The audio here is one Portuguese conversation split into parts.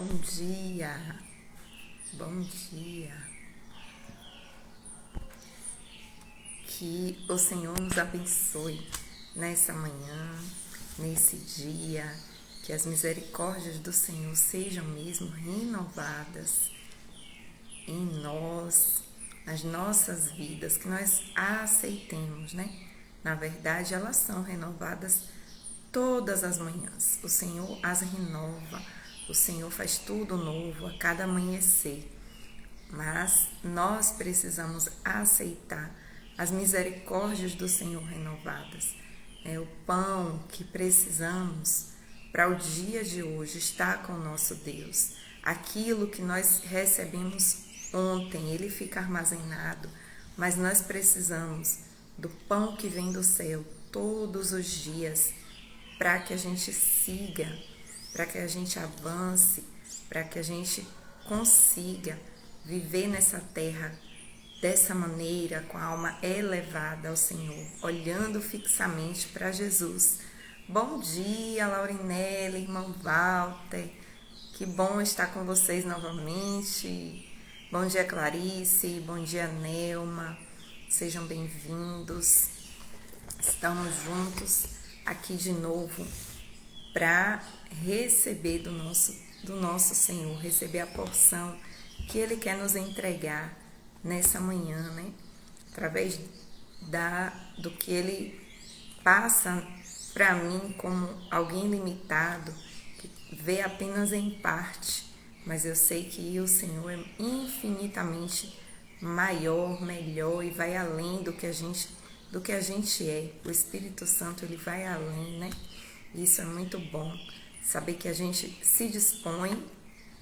bom dia, bom dia. Que o Senhor nos abençoe nessa manhã, nesse dia, que as misericórdias do Senhor sejam mesmo renovadas em nós, nas nossas vidas, que nós a aceitemos, né? Na verdade, elas são renovadas todas as manhãs. O Senhor as renova, o Senhor faz tudo novo a cada amanhecer. Mas nós precisamos aceitar as misericórdias do Senhor renovadas. É o pão que precisamos para o dia de hoje estar com o nosso Deus. Aquilo que nós recebemos ontem, ele fica armazenado, mas nós precisamos do pão que vem do céu todos os dias para que a gente siga, para que a gente avance, para que a gente consiga viver nessa terra dessa maneira, com a alma elevada ao Senhor, olhando fixamente para Jesus. Bom dia, Laurinelli, irmão Walter, que bom estar com vocês novamente. Bom dia, Clarice, bom dia, Nelma, sejam bem-vindos. Estamos juntos aqui de novo para receber do nosso Senhor, receber a porção que Ele quer nos entregar nessa manhã, né? Através do que Ele passa para mim como alguém limitado, que vê apenas em parte, mas eu sei que o Senhor é infinitamente maior, melhor e vai além do que a gente é. O Espírito Santo, ele vai além, né? Isso é muito bom, saber que a gente se dispõe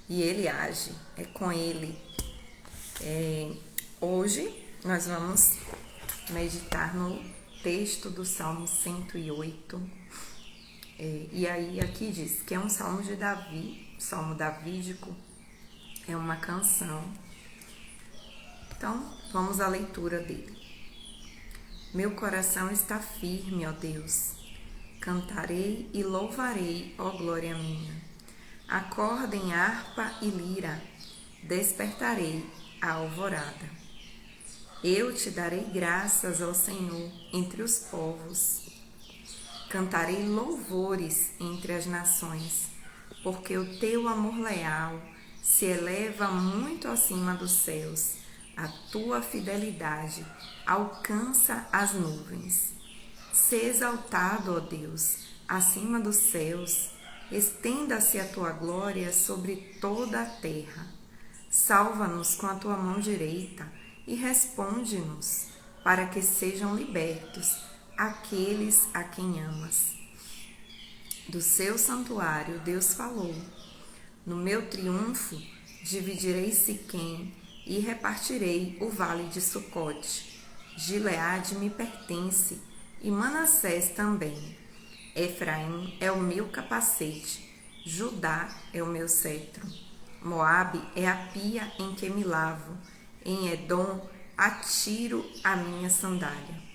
e ele age, é com ele. Hoje nós vamos meditar no texto do Salmo 108. E aí aqui diz que é um salmo de Davi, salmo davídico, é uma canção. Então, vamos à leitura dele. Meu coração está firme, ó Deus. Cantarei e louvarei, ó glória minha. Acordem harpa e lira, despertarei a alvorada. Eu te darei graças, ó Senhor, entre os povos. Cantarei louvores entre as nações, porque o teu amor leal se eleva muito acima dos céus. A tua fidelidade alcança as nuvens. Sê exaltado, ó Deus, acima dos céus. Estenda-se a tua glória sobre toda a terra. Salva-nos com a tua mão direita e responde-nos, para que sejam libertos aqueles a quem amas. Do seu santuário Deus falou. No meu triunfo dividirei Siquém e repartirei o vale de Sucote. Gileade me pertence e Manassés também. Efraim é o meu capacete, Judá é o meu cetro. Moabe é a pia em que me lavo, em Edom atiro a minha sandália.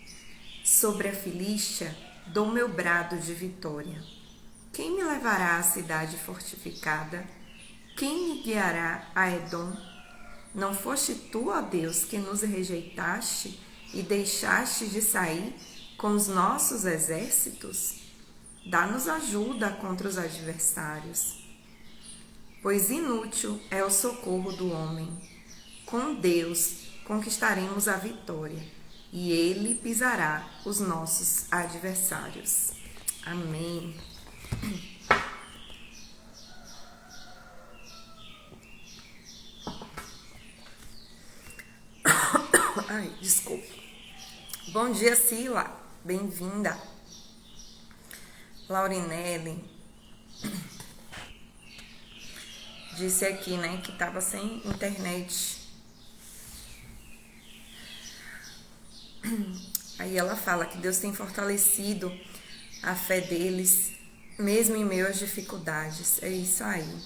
Sobre a Filístia dou meu brado de vitória. Quem me levará à cidade fortificada? Quem me guiará a Edom? Não foste tu, ó Deus, que nos rejeitaste e deixaste de sair com os nossos exércitos? Dá-nos ajuda contra os adversários. Pois inútil é o socorro do homem. Com Deus conquistaremos a vitória, e Ele pisará os nossos adversários. Amém. Ai, desculpa. Bom dia, Sila. Bem-vinda. Laurinelli disse aqui, né, que estava sem internet. Aí ela fala que Deus tem fortalecido a fé deles, mesmo em meio às dificuldades. É isso aí.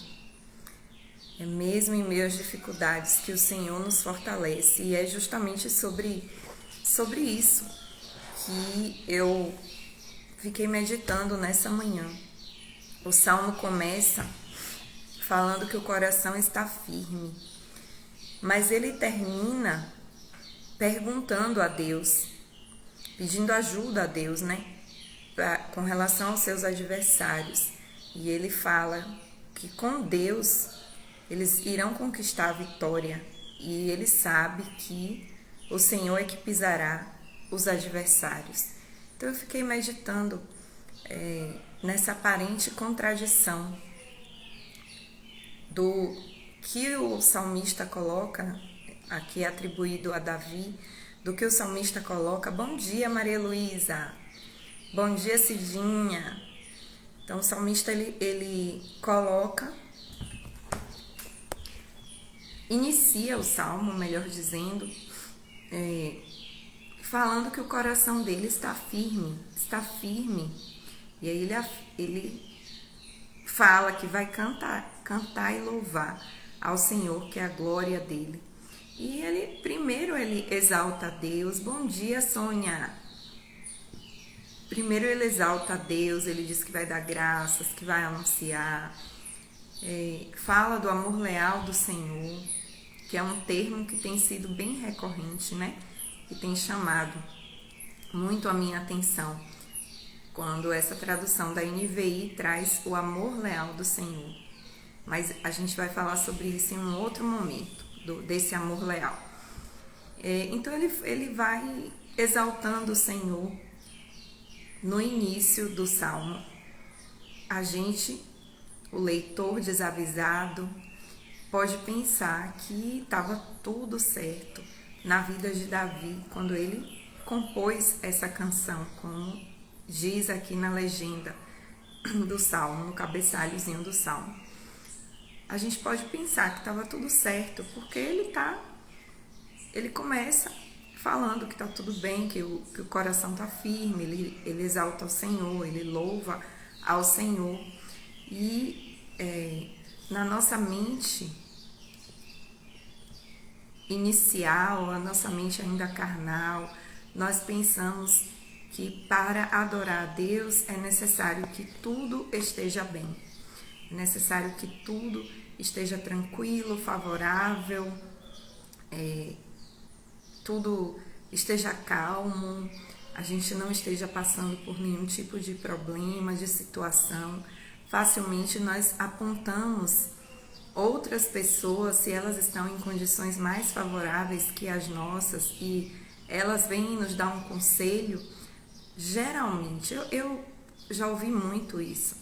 É mesmo em meio às dificuldades que o Senhor nos fortalece. E é justamente sobre isso que eu fiquei meditando nessa manhã. O Salmo começa falando que o coração está firme. Mas ele termina perguntando a Deus, pedindo ajuda a Deus, né? Com relação aos seus adversários. E ele fala que com Deus eles irão conquistar a vitória. E ele sabe que o Senhor é que pisará os adversários. Então eu fiquei meditando nessa aparente contradição do que o salmista coloca, aqui atribuído a Davi, do que o salmista coloca. Bom dia, Maria Luísa. Bom dia, Cidinha. Então o salmista ele coloca, inicia o salmo, melhor dizendo, falando que o coração dele está firme. E aí ele fala que vai cantar e louvar ao Senhor, que é a glória dele. E primeiro ele exalta a Deus. Bom dia, Sônia. Primeiro ele exalta a Deus, ele diz que vai dar graças, que vai anunciar. Fala do amor leal do Senhor, que é um termo que tem sido bem recorrente, né? Que tem chamado muito a minha atenção quando essa tradução da NVI traz o amor leal do Senhor. Mas a gente vai falar sobre isso em um outro momento, desse amor leal. Então ele vai exaltando o Senhor no início do salmo. A gente, o leitor desavisado, pode pensar que estava tudo certo na vida de Davi quando ele compôs essa canção, como diz aqui na legenda do salmo, no cabeçalhozinho do salmo. A gente pode pensar que estava tudo certo, porque ele começa falando que está tudo bem, que o coração está firme, ele exalta ao Senhor, ele louva ao Senhor. E na nossa mente inicial, a nossa mente ainda carnal, nós pensamos que para adorar a Deus é necessário que tudo esteja bem, é necessário que tudo esteja tranquilo, favorável, tudo esteja calmo, a gente não esteja passando por nenhum tipo de problema, de situação. Facilmente nós apontamos outras pessoas, se elas estão em condições mais favoráveis que as nossas e elas vêm nos dar um conselho. Geralmente, eu já ouvi muito isso.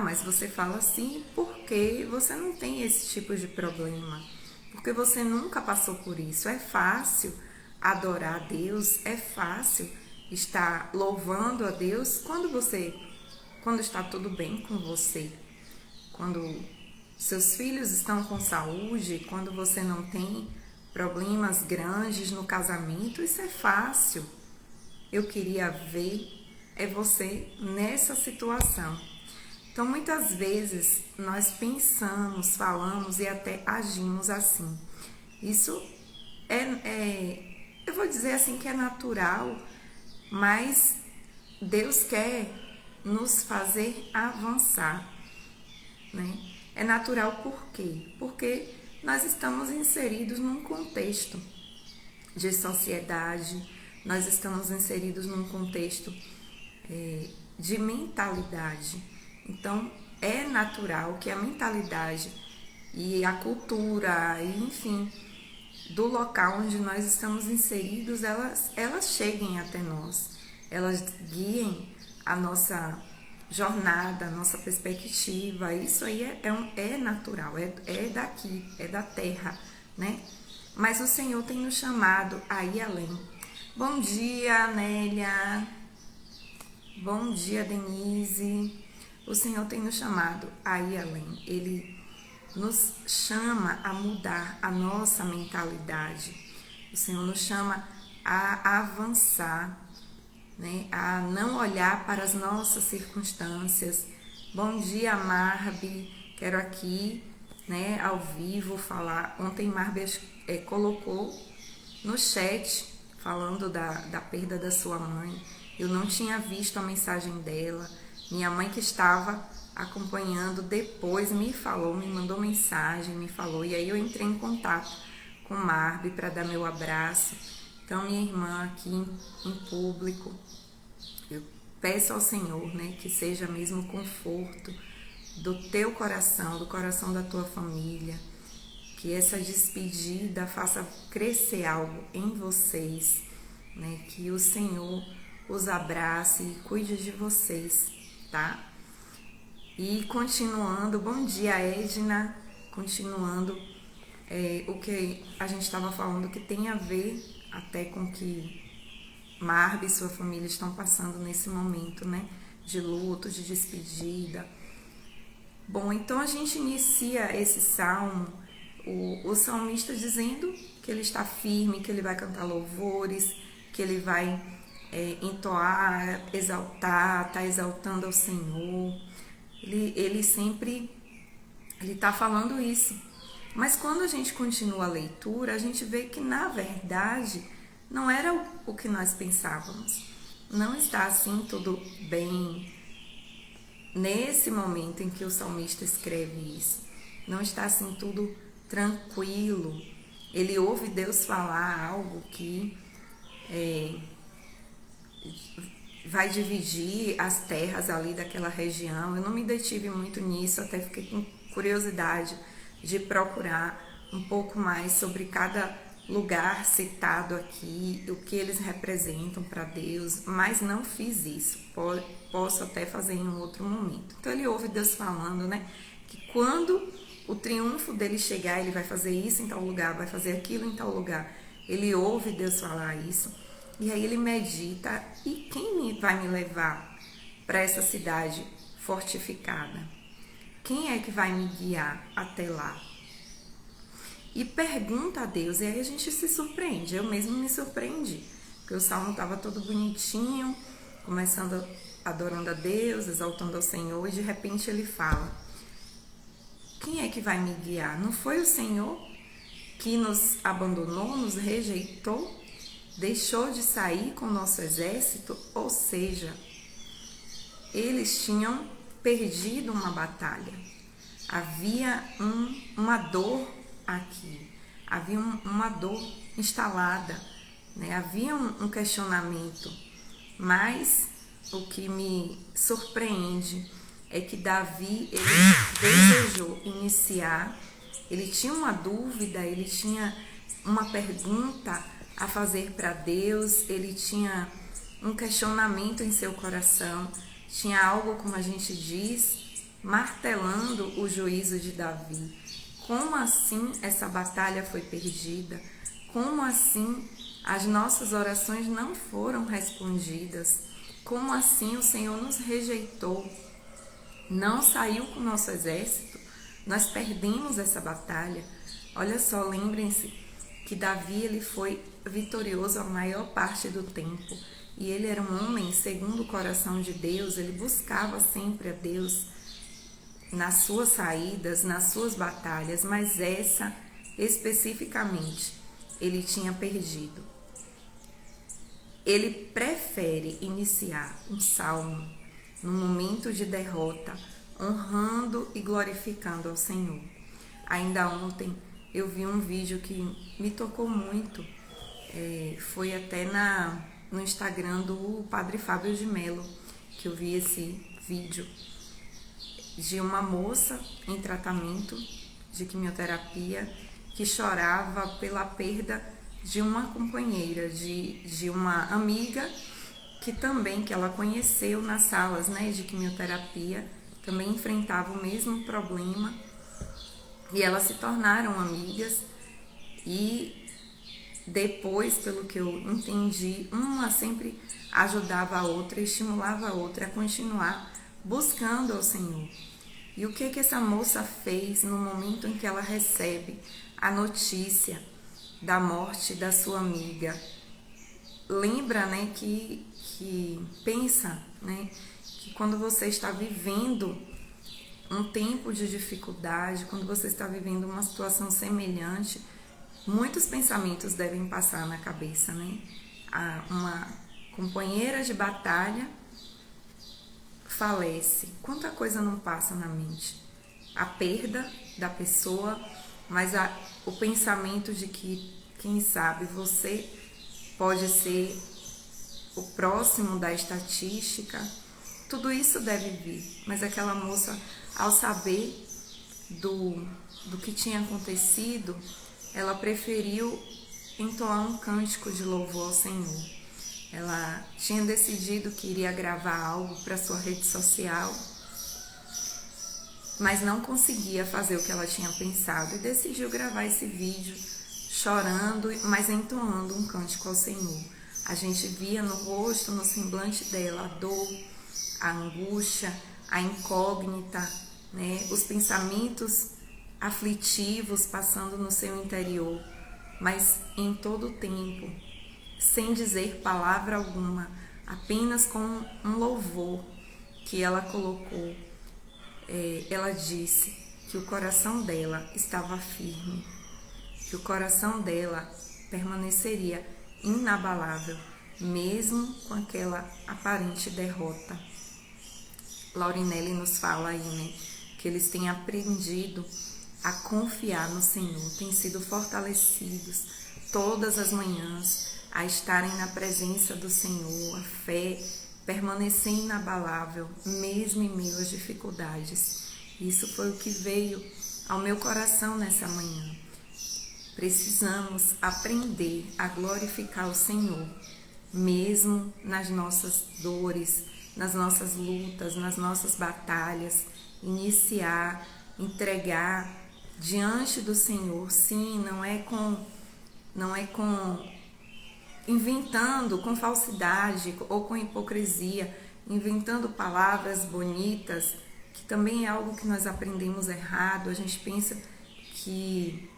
Mas você fala assim porque você não tem esse tipo de problema, porque você nunca passou por isso. É fácil adorar a Deus, é fácil estar louvando a Deus quando está tudo bem com você, quando seus filhos estão com saúde, quando você não tem problemas grandes no casamento. Isso é fácil. Eu queria ver você nessa situação. Então, muitas vezes, nós pensamos, falamos e até agimos assim. Isso eu vou dizer assim que é natural, mas Deus quer nos fazer avançar, né? É natural por quê? Porque nós estamos inseridos num contexto de sociedade, nós estamos inseridos num contexto de mentalidade. Então, é natural que a mentalidade e a cultura, enfim, do local onde nós estamos inseridos, elas cheguem até nós, elas guiem a nossa jornada, a nossa perspectiva. Isso aí é natural, é daqui, é da terra, né? Mas o Senhor tem nos chamado a ir além. Bom dia, Nélia. Bom dia, Denise. O Senhor tem nos chamado a ir além. Ele nos chama a mudar a nossa mentalidade. O Senhor nos chama a avançar, né? A não olhar para as nossas circunstâncias. Bom dia, Marbi. Quero aqui, né, ao vivo falar. Ontem Marbi colocou no chat falando da perda da sua mãe. Eu não tinha visto a mensagem dela. Minha mãe que estava acompanhando, depois me falou, me mandou mensagem, me falou, e aí eu entrei em contato com Marbi para dar meu abraço. Então, minha irmã, aqui em público, eu peço ao Senhor, né, que seja mesmo conforto do teu coração, do coração da tua família, que essa despedida faça crescer algo em vocês, né, que o Senhor os abrace e cuide de vocês, tá? E continuando, bom dia, Edna, continuando o que a gente estava falando, que tem a ver até com que Marbi e sua família estão passando nesse momento, né, de luto, de despedida. Bom, então a gente inicia esse salmo, o salmista dizendo que ele está firme, que ele vai cantar louvores, que ele vai entoar, exaltar, está exaltando ao Senhor. Ele sempre está falando isso. Mas quando a gente continua a leitura, a gente vê que, na verdade, não era o que nós pensávamos. Não está assim tudo bem. Nesse momento em que o salmista escreve isso, não está assim tudo tranquilo. Ele ouve Deus falar algo que vai dividir as terras ali daquela região. Eu não me detive muito nisso, até fiquei com curiosidade de procurar um pouco mais sobre cada lugar citado aqui, o que eles representam para Deus, mas não fiz isso. Posso até fazer em um outro momento. Então ele ouve Deus falando, né, que quando o triunfo dele chegar, ele vai fazer isso em tal lugar, vai fazer aquilo em tal lugar. Ele ouve Deus falar isso. E aí ele medita, e quem vai me levar para essa cidade fortificada? Quem é que vai me guiar até lá? E pergunta a Deus, e aí a gente se surpreende. Eu mesmo me surpreendi, porque o salmo estava todo bonitinho, começando adorando a Deus, exaltando ao Senhor, e de repente ele fala: quem é que vai me guiar? Não foi o Senhor que nos abandonou, nos rejeitou? Deixou de sair com o nosso exército? Ou seja, eles tinham perdido uma batalha. Havia uma dor aqui, havia uma dor instalada, né? Havia um questionamento. Mas o que me surpreende é que Davi, ele desejou iniciar, ele tinha uma dúvida, ele tinha uma pergunta a fazer para Deus, ele tinha um questionamento em seu coração, tinha algo, como a gente diz, martelando o juízo de Davi. Como assim essa batalha foi perdida? Como assim as nossas orações não foram respondidas? Como assim o Senhor nos rejeitou? Não saiu com o nosso exército? Nós perdemos essa batalha. Olha só, lembrem-se que Davi, ele foi vitorioso a maior parte do tempo, e ele era um homem segundo o coração de Deus. Ele buscava sempre a Deus nas suas saídas, nas suas batalhas, mas essa especificamente ele tinha perdido. Ele prefere iniciar um salmo num momento de derrota, honrando e glorificando ao Senhor. Ainda ontem eu vi um vídeo que me tocou muito, foi até no Instagram do Padre Fábio de Mello, que eu vi esse vídeo, de uma moça em tratamento de quimioterapia que chorava pela perda de uma companheira, de uma amiga que ela conheceu nas salas, né, de quimioterapia, também enfrentava o mesmo problema, e elas se tornaram amigas. E depois, pelo que eu entendi, uma sempre ajudava a outra, estimulava a outra a continuar buscando ao Senhor. E o que essa moça fez no momento em que ela recebe a notícia da morte da sua amiga? Lembra, né, que pensa, né, que quando você está vivendo um tempo de dificuldade, quando você está vivendo uma situação semelhante, muitos pensamentos devem passar na cabeça, né? Uma companheira de batalha falece, quanta coisa não passa na mente. A perda da pessoa, mas o pensamento de que, quem sabe, você pode ser o próximo da estatística. Tudo isso deve vir, mas aquela moça, ao saber do que tinha acontecido, ela preferiu entoar um cântico de louvor ao Senhor. Ela tinha decidido que iria gravar algo para sua rede social, mas não conseguia fazer o que ela tinha pensado e decidiu gravar esse vídeo chorando, mas entoando um cântico ao Senhor. A gente via no rosto, no semblante dela, a dor, a angústia, a incógnita, né? Os pensamentos aflitivos passando no seu interior, mas em todo o tempo, sem dizer palavra alguma, apenas com um louvor que ela colocou. Ela disse que o coração dela estava firme, que o coração dela permaneceria inabalável, mesmo com aquela aparente derrota. Laurinelli nos fala aí, né, que eles têm aprendido a confiar no Senhor, têm sido fortalecidos todas as manhãs a estarem na presença do Senhor, a fé permanecer inabalável, mesmo em meio às dificuldades. Isso foi o que veio ao meu coração nessa manhã. Precisamos aprender a glorificar o Senhor, mesmo nas nossas dores, nas nossas lutas, nas nossas batalhas, iniciar, entregar diante do Senhor. Sim, não é com inventando, com falsidade ou com hipocrisia, inventando palavras bonitas, que também é algo que nós aprendemos errado. A gente pensa que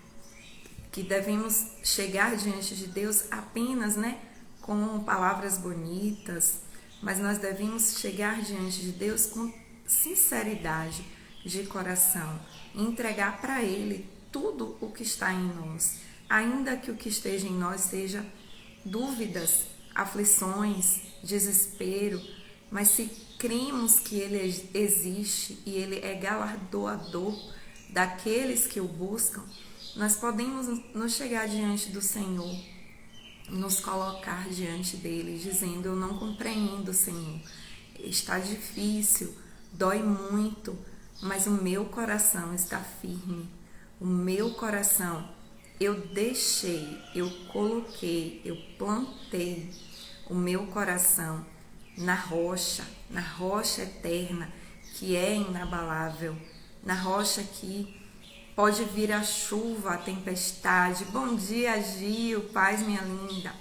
devemos chegar diante de Deus apenas, né, com palavras bonitas, mas nós devemos chegar diante de Deus com sinceridade de coração, entregar para Ele tudo o que está em nós, ainda que o que esteja em nós seja dúvidas, aflições, desespero, mas se cremos que Ele existe e Ele é galardoador daqueles que o buscam, nós podemos nos chegar diante do Senhor, nos colocar diante dele, dizendo: eu não compreendo, Senhor, está difícil, dói muito, mas o meu coração está firme, o meu coração eu deixei, eu coloquei, eu plantei o meu coração na rocha eterna, que é inabalável, na rocha que pode vir a chuva, a tempestade. Bom dia, Gil, paz, minha linda.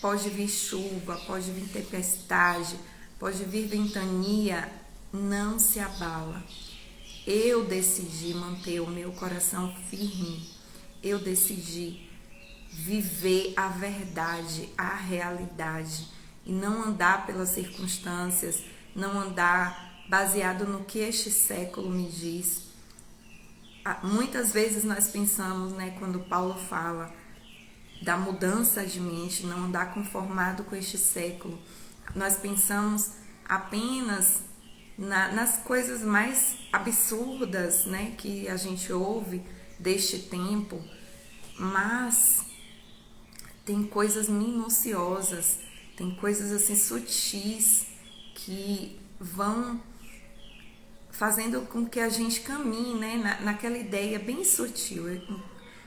Pode vir chuva, pode vir tempestade, pode vir ventania, não se abala. Eu decidi manter o meu coração firme, eu decidi viver a verdade, a realidade, e não andar pelas circunstâncias, não andar baseado no que este século me diz. Muitas vezes nós pensamos, né, quando Paulo fala da mudança de mente, não andar conformado com este século, nós pensamos apenas nas coisas mais absurdas, né, que a gente ouve deste tempo, mas tem coisas minuciosas, tem coisas assim sutis que vão fazendo com que a gente caminhe, né, naquela ideia bem sutil.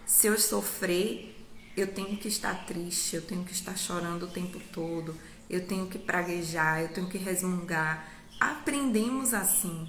Se eu sofrer, eu tenho que estar triste, eu tenho que estar chorando o tempo todo, eu tenho que praguejar, eu tenho que resmungar. Aprendemos assim,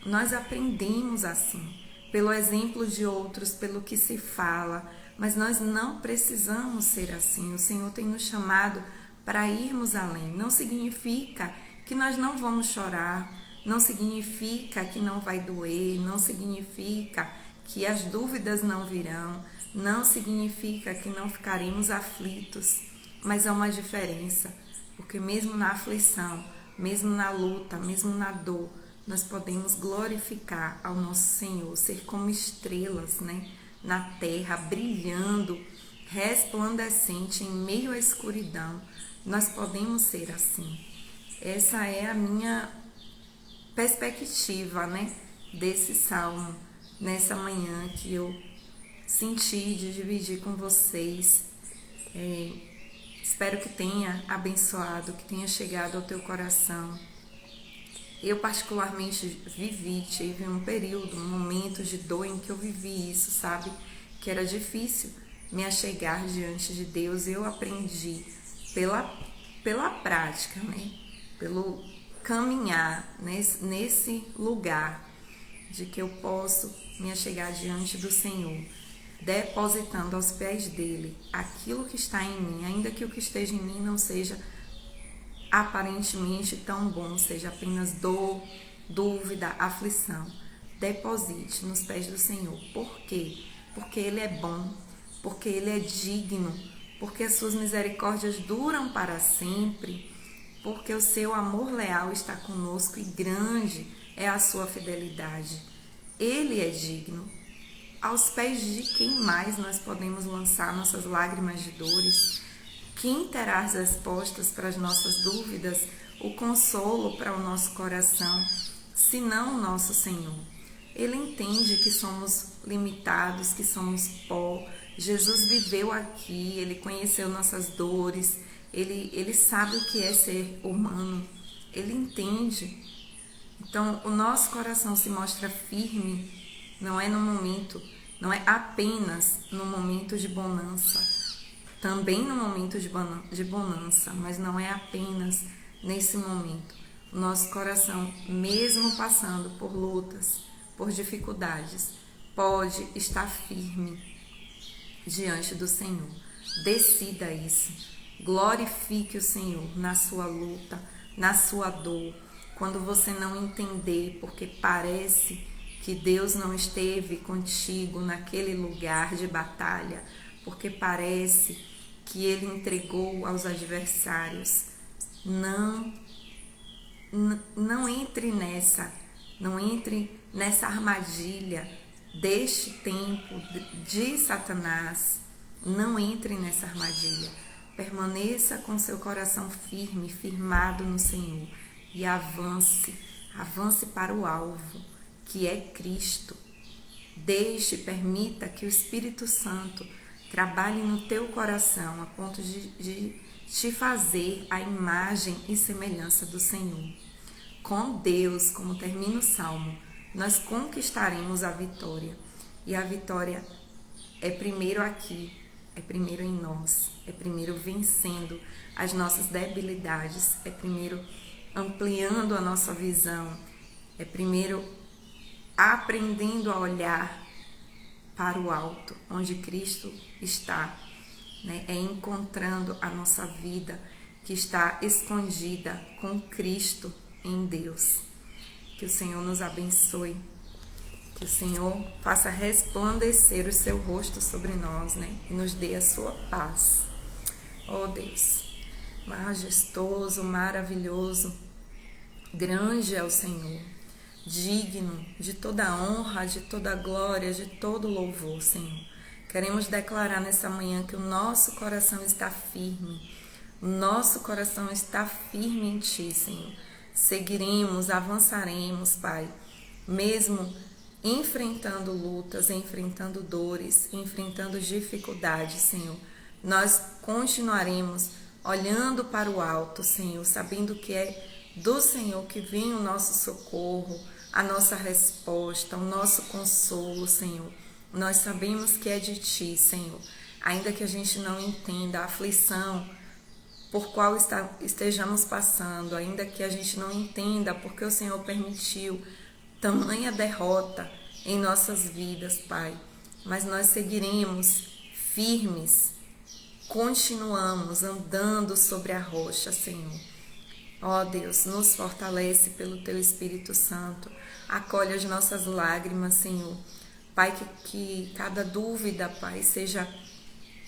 nós aprendemos assim, pelo exemplo de outros, pelo que se fala, mas nós não precisamos ser assim. O Senhor tem nos chamado para irmos além. Não significa que nós não vamos chorar, não significa que não vai doer, não significa que as dúvidas não virão, não significa que não ficaremos aflitos, mas há uma diferença, porque mesmo na aflição, mesmo na luta, mesmo na dor, nós podemos glorificar ao nosso Senhor, ser como estrelas, né, na terra, brilhando, resplandecente em meio à escuridão. Nós podemos ser assim. Essa é a minha perspectiva, né, desse salmo, nessa manhã que eu senti de dividir com vocês. Espero que tenha abençoado, que tenha chegado ao teu coração. Eu particularmente tive um período, um momento de dor em que eu vivi isso, sabe? Que era difícil me achegar diante de Deus. Eu aprendi pela prática, né? Pelo caminhar nesse lugar de que eu posso me achegar diante do Senhor, depositando aos pés dele aquilo que está em mim, ainda que o que esteja em mim não seja aparentemente tão bom, seja apenas dor, dúvida, aflição. Deposite nos pés do Senhor. Por quê? Porque Ele é bom, porque Ele é digno, porque as suas misericórdias duram para sempre, porque o seu amor leal está conosco e grande é a sua fidelidade. Ele é digno. Aos pés de quem mais nós podemos lançar nossas lágrimas de dores? Quem terá as respostas para as nossas dúvidas, o consolo para o nosso coração, senão o nosso Senhor? Ele entende que somos limitados, que somos pó. Jesus viveu aqui, Ele conheceu nossas dores, Ele sabe o que é ser humano, Ele entende. Então, o nosso coração se mostra firme, não é apenas no momento de bonança, também no momento de bonança, mas não é apenas nesse momento. O nosso coração, mesmo passando por lutas, por dificuldades, pode estar firme diante do Senhor. Decida isso. Glorifique o Senhor na sua luta, na sua dor. Quando você não entender, porque parece que Deus não esteve contigo naquele lugar de batalha, porque parece que Ele entregou aos adversários. Não entre nessa armadilha deste tempo de Satanás. Não entre nessa armadilha. Permaneça com seu coração firme, firmado no Senhor e avance para o alvo, que é Cristo. Permita que o Espírito Santo trabalhe no teu coração a ponto de te fazer a imagem e semelhança do Senhor. Com Deus, como termina o Salmo, nós conquistaremos a vitória. E a vitória é primeiro aqui, é primeiro em nós, é primeiro vencendo as nossas debilidades, é primeiro ampliando a nossa visão, é primeiro aprendendo a olhar para o alto, onde Cristo está, né? É encontrando a nossa vida que está escondida com Cristo em Deus. Que o Senhor nos abençoe, que o Senhor faça resplandecer o seu rosto sobre nós, né? E nos dê a sua paz. Oh Deus, majestoso, maravilhoso, grande é o Senhor, digno de toda honra, de toda glória, de todo louvor, Senhor. Queremos declarar nessa manhã que o nosso coração está firme, o nosso coração está firme em Ti, Senhor. Seguiremos, avançaremos, Pai, mesmo enfrentando lutas, enfrentando dores, enfrentando dificuldades, Senhor. Nós continuaremos olhando para o alto, Senhor, sabendo que é do Senhor que vem o nosso socorro, a nossa resposta, o nosso consolo, Senhor. Nós sabemos que é de Ti, Senhor. Ainda que a gente não entenda a aflição por qual estejamos passando, ainda que a gente não entenda porque o Senhor permitiu tamanha derrota em nossas vidas, Pai. Mas nós seguiremos firmes, continuamos andando sobre a rocha, Senhor. Ó Deus, nos fortalece pelo Teu Espírito Santo, acolhe as nossas lágrimas, Senhor. Pai, que cada dúvida, Pai, seja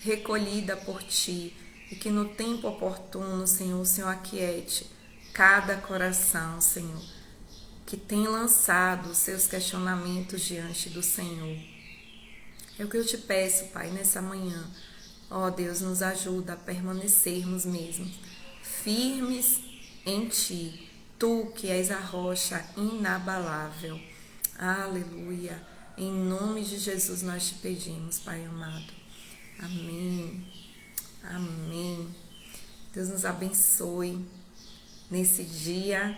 recolhida por Ti e que no tempo oportuno, Senhor, o Senhor aquiete cada coração, Senhor, que tem lançado seus questionamentos diante do Senhor. É o que eu te peço, Pai, nessa manhã. Ó Deus, nos ajuda a permanecermos mesmo firmes em ti, tu que és a rocha inabalável. Aleluia. Em nome de Jesus nós te pedimos, Pai amado. Amém. Amém. Deus nos abençoe nesse dia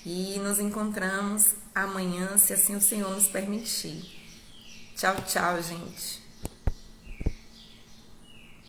e nos encontramos amanhã, se assim o Senhor nos permitir. Tchau, tchau, gente.